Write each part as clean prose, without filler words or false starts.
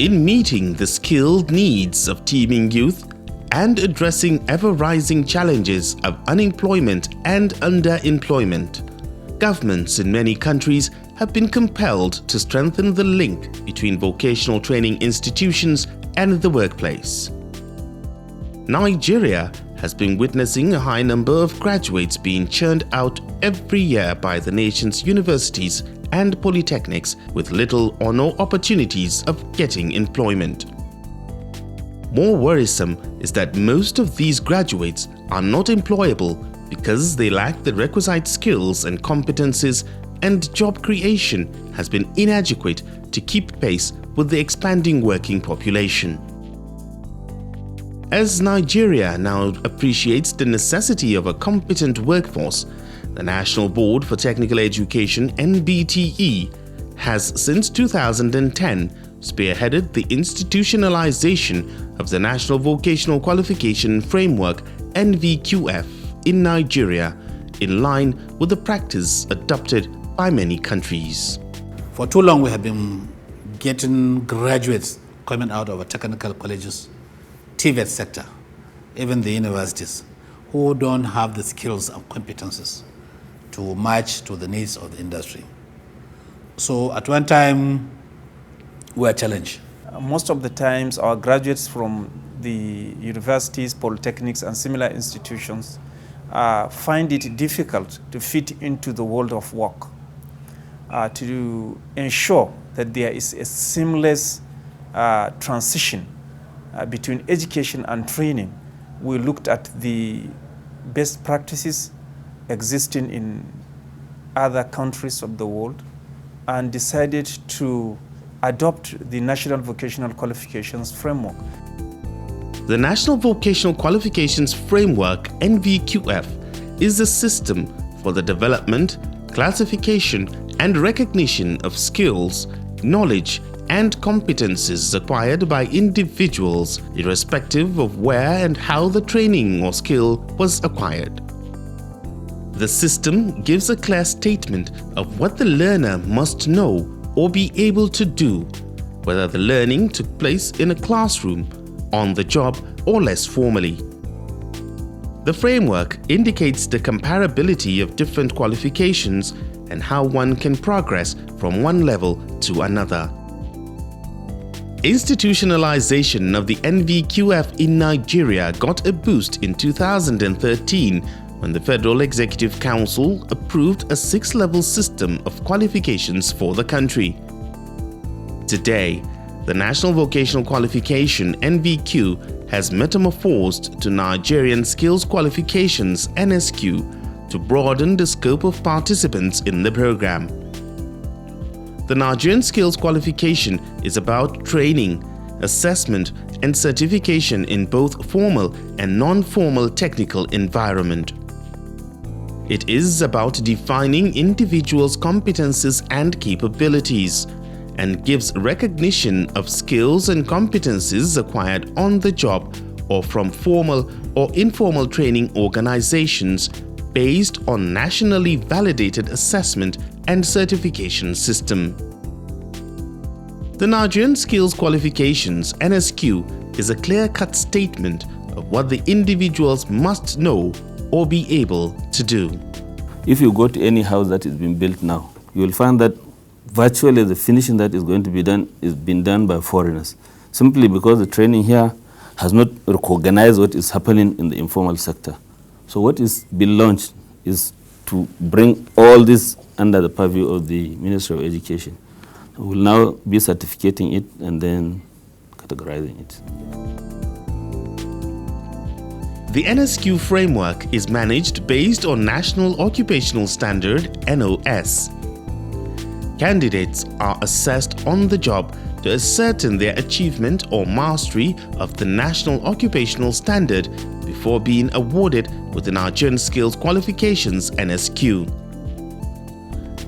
in meeting the skilled needs of teeming youth and addressing ever-rising challenges of unemployment and underemployment, governments in many countries have been compelled to strengthen the link between vocational training institutions and the workplace. Nigeria has been witnessing a high number of graduates being churned out every year by the nation's universities and polytechnics with little or no opportunities of getting employment. More worrisome is that most of these graduates are not employable because they lack the requisite skills and competencies, and job creation has been inadequate to keep pace with the expanding working population. As Nigeria now appreciates the necessity of a competent workforce, the National Board for Technical Education (NBTE) has since 2010 spearheaded the institutionalization of the National Vocational Qualification Framework (NVQF) in Nigeria, in line with the practice adopted by many countries. For too long we have been getting graduates coming out of our technical colleges, TVET sector, even the universities, who don't have the skills and competences to match to the needs of the industry. So at one time we were challenged. Most of the times our graduates from the universities, polytechnics and similar institutions find it difficult to fit into the world of work. To ensure that there is a seamless transition between education and training, we looked at the best practices existing in other countries of the world and decided to adopt the National Vocational Qualifications Framework. The National Vocational Qualifications Framework (NVQF) is a system for the development, classification, and recognition of skills, knowledge, and competencies acquired by individuals, irrespective of where and how the training or skill was acquired. The system gives a clear statement of what the learner must know or be able to do, whether the learning took place in a classroom, on the job, or less formally. The framework indicates the comparability of different qualifications and how one can progress from one level to another. Institutionalization of the NVQF in Nigeria got a boost in 2013 when the Federal Executive Council approved a 6-level system of qualifications for the country. Today, the National Vocational Qualification (NVQ) has metamorphosed to Nigerian Skills Qualifications (NSQ) to broaden the scope of participants in the program. The Nigerian Skills Qualification is about training, assessment, and certification in both formal and non-formal technical environment. It is about defining individuals' competencies and capabilities, and gives recognition of skills and competencies acquired on the job or from formal or informal training organizations based on nationally validated assessment and certification system. The Nigerian Skills Qualifications (NSQ) is a clear-cut statement of what the individuals must know or be able to do. If you go to any house that is being built now, you will find that virtually the finishing that is going to be done is being done by foreigners, simply because the training here has not recognized what is happening in the informal sector. So what is being launched is to bring all this under the purview of the Ministry of Education. We will now be certificating it and then categorizing it. The NSQ framework is managed based on National Occupational Standard (NOS). Candidates are assessed on the job to ascertain their achievement or mastery of the National Occupational Standard before being awarded with the Nigerian Skills Qualifications (NSQ).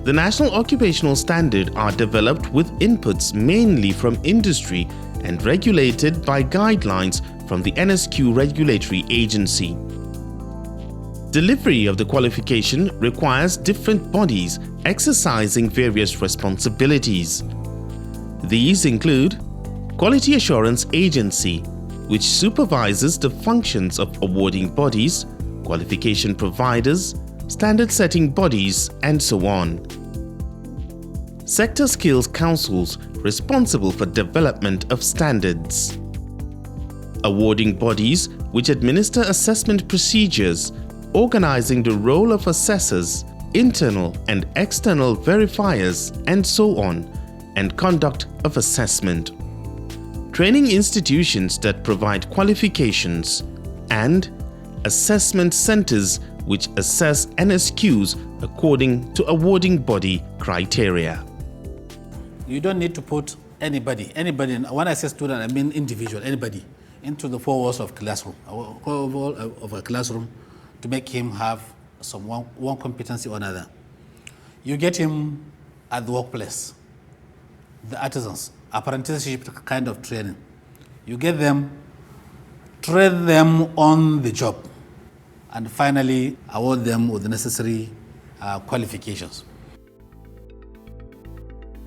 The National Occupational Standard are developed with inputs mainly from industry and regulated by guidelines from the NSQ regulatory agency. Delivery of the qualification requires different bodies exercising various responsibilities. These include Quality Assurance Agency, which supervises the functions of awarding bodies, qualification providers, standard-setting bodies, and so on. Sector Skills Councils responsible for development of standards. Awarding bodies which administer assessment procedures, organizing the role of assessors, internal and external verifiers, and so on, and conduct of assessment. Training institutions that provide qualifications, and assessment centers which assess NSQs according to awarding body criteria. You don't need to put anybody, when I say student, I mean individual, anybody, into the four walls of a classroom to make him have one competency or another. You get him at the workplace, the artisans, apprenticeship kind of training. You get them, train them on the job, and finally award them with the necessary qualifications.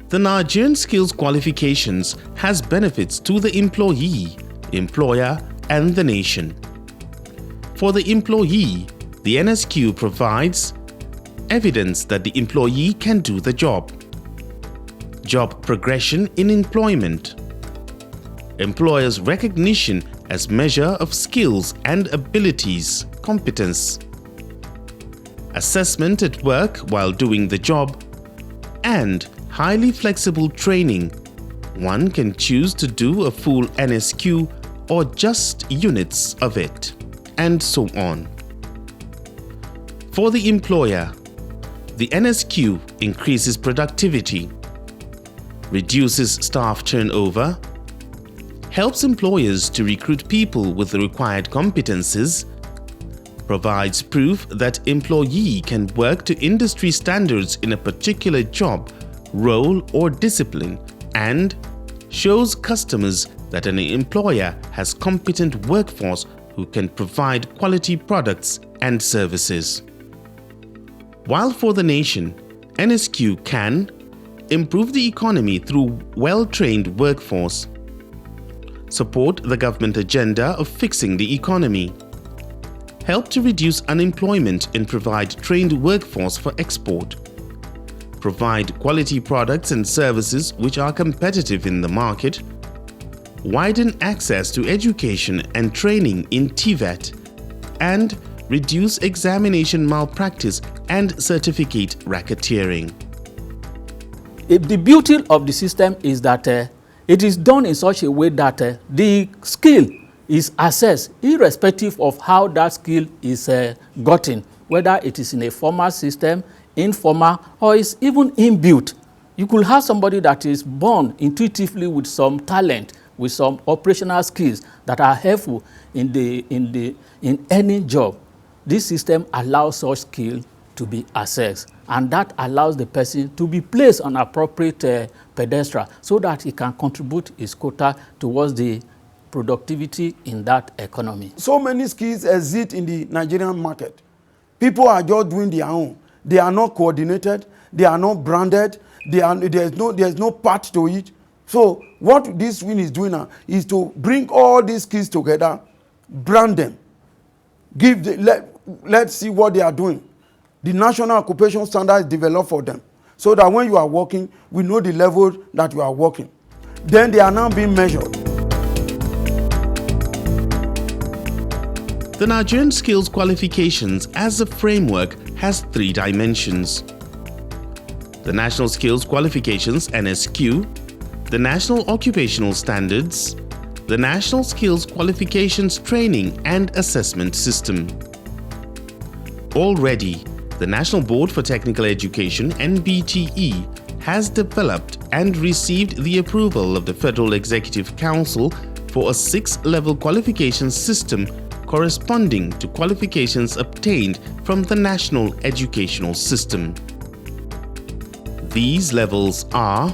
The Nigerian Skills Qualifications has benefits to the employee, employer, and the nation. For the employee, the NSQ provides evidence that the employee can do the job, job progression in employment, employer's recognition as measure of skills and abilities, competence, assessment at work while doing the job, and highly flexible training. One can choose to do a full NSQ or just units of it, and so on. For the employer, the NSQ increases productivity, reduces staff turnover, helps employers to recruit people with the required competences, provides proof that employee can work to industry standards in a particular job, role, or discipline, and shows customers that an employer has competent workforce who can provide quality products and services. While for the nation, NSQ can improve the economy through well-trained workforce, support the government agenda of fixing the economy, help to reduce unemployment and provide trained workforce for export, provide quality products and services which are competitive in the market, widen access to education and training in TVET, and reduce examination malpractice and certificate racketeering. The beauty of the system is that it is done in such a way that the skill is assessed irrespective of how that skill is gotten, whether it is in a formal system, informal, or is even inbuilt. You could have somebody that is born intuitively with some talent, with some operational skills that are helpful in any job. This system allows such skill to be assessed, and that allows the person to be placed on appropriate pedestal so that he can contribute his quota towards the productivity in that economy. So many skills exist in the Nigerian market. People are just doing their own. They are not coordinated. They are not branded. There's no part to it. So what this win is doing now is to bring all these skills together, brand them, let's see what they are doing. The national occupation standard is developed for them, so that when you are working, we know the level that you are working. Then they are now being measured. The Nigerian Skills Qualifications as a framework has 3 dimensions: the National Skills Qualifications NSQ, the National Occupational Standards, the National Skills Qualifications Training and Assessment System. Already, the National Board for Technical Education (NBTE) has developed and received the approval of the Federal Executive Council for a 6-level qualification system corresponding to qualifications obtained from the National Educational System. These levels are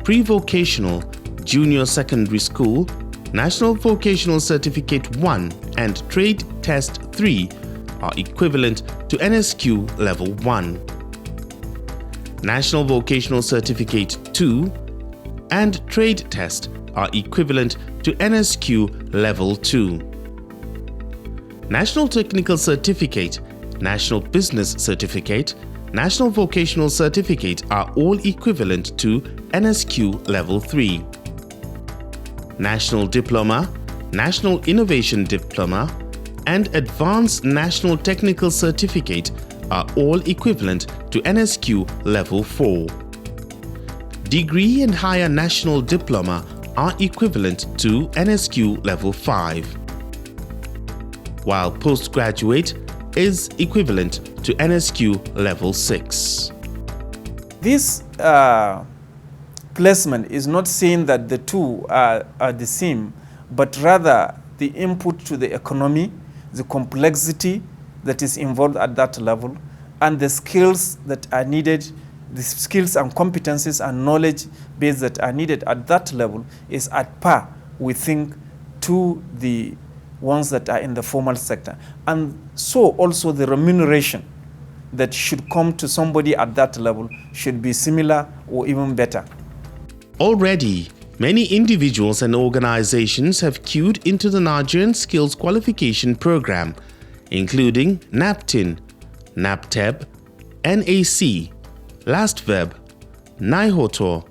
Pre-Vocational, Junior Secondary School, National Vocational Certificate 1 and Trade Test 3 are equivalent to NSQ Level 1. National Vocational Certificate 2 and Trade Test are equivalent to NSQ Level 2. National Technical Certificate, National Business Certificate, National Vocational Certificate are all equivalent to NSQ Level 3. National Diploma, National Innovation Diploma, and Advanced National Technical Certificate are all equivalent to NSQ Level 4. Degree and Higher National Diploma are equivalent to NSQ Level 5, while Postgraduate is equivalent to NSQ Level 6. This placement is not saying that the two are the same, but rather the input to the economy, the complexity that is involved at that level, and the skills that are needed, the skills and competencies and knowledge base that are needed at that level is at par, we think, to the ones that are in the formal sector. And so also the remuneration that should come to somebody at that level should be similar or even better. Already, many individuals and organizations have queued into the Nigerian Skills Qualification Program, including NAPTIN, NAPTEB, NAC, LastVeb, NIHOTOR,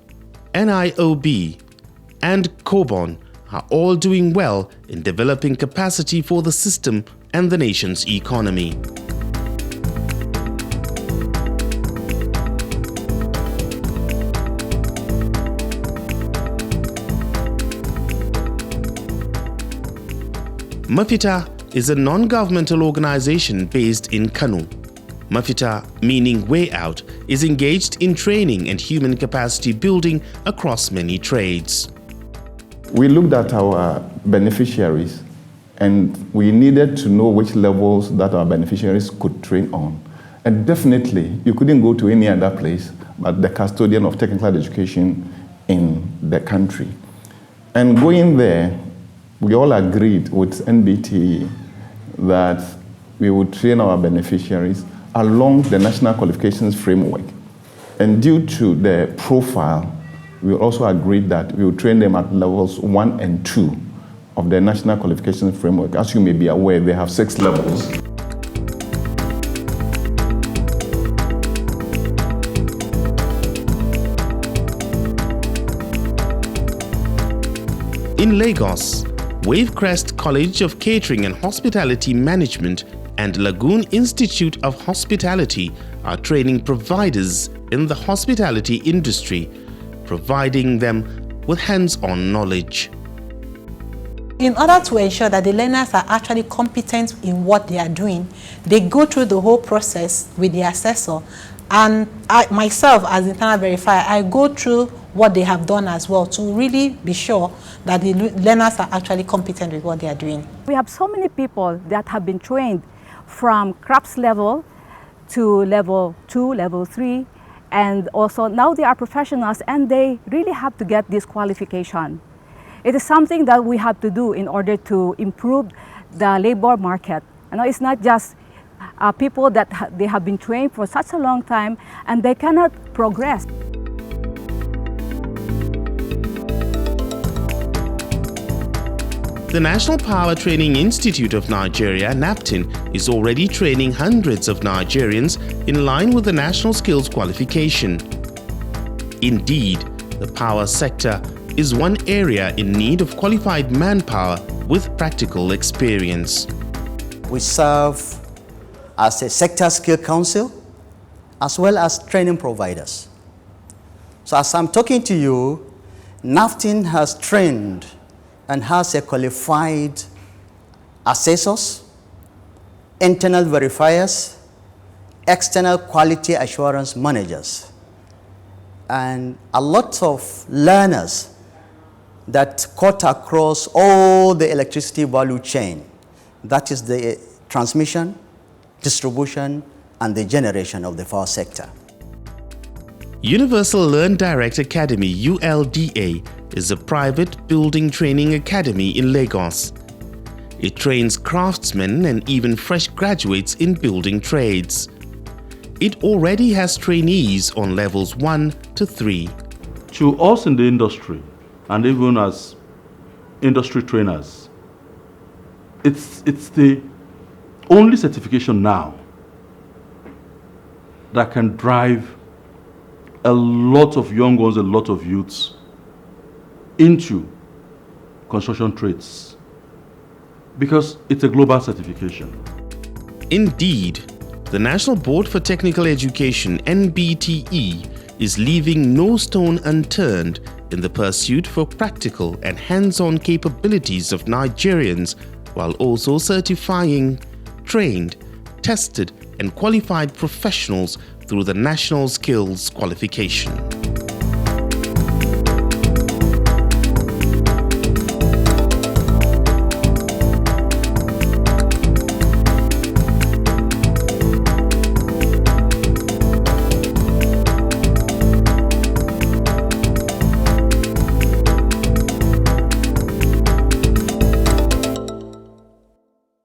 NIOB, and COBON are all doing well in developing capacity for the system and the nation's economy. Mafita is a non-governmental organization based in Kano. Mafita, meaning way out, is engaged in training and human capacity building across many trades. We looked at our beneficiaries and we needed to know which levels that our beneficiaries could train on. And definitely, you couldn't go to any other place but the custodian of technical education in the country. And going there, we all agreed with NBT that we would train our beneficiaries along the National Qualifications Framework. And due to the profile, we also agreed that we would train them at levels 1 and 2 of the National Qualifications Framework. As you may be aware, they have 6 levels. In Lagos, Wavecrest College of Catering and Hospitality Management and Lagoon Institute of Hospitality are training providers in the hospitality industry, providing them with hands-on knowledge. In order to ensure that the learners are actually competent in what they are doing, they go through the whole process with the assessor. And I, myself, as internal verifier, I go through what they have done as well to really be sure that the learners are actually competent with what they are doing. We have so many people that have been trained from CRAPS level to level 2, level 3, and also now they are professionals and they really have to get this qualification. It is something that we have to do in order to improve the labor market. You know, it's not just people that they have been trained for such a long time and they cannot progress. The National Power Training Institute of Nigeria, NAPTIN, is already training hundreds of Nigerians in line with the National Skills Qualification. Indeed, the power sector is one area in need of qualified manpower with practical experience. We serve as a sector skill council as well as training providers. So as I'm talking to you, NAPTIN has trained and has a qualified assessors, internal verifiers, external quality assurance managers, and a lot of learners that cut across all the electricity value chain. That is the transmission, distribution, and the generation of the power sector. Universal Learn Direct Academy, ULDA, is a private building training academy in Lagos. It trains craftsmen and even fresh graduates in building trades. It already has trainees on levels 1 to 3. To us in the industry, and even as industry trainers. It's the only certification now that can drive a lot of young ones, a lot of youths into construction trades, because it's a global certification. Indeed, the National Board for Technical Education, NBTE, is leaving no stone unturned in the pursuit for practical and hands-on capabilities of Nigerians, while also certifying trained, tested, and qualified professionals through the National Skills Qualification.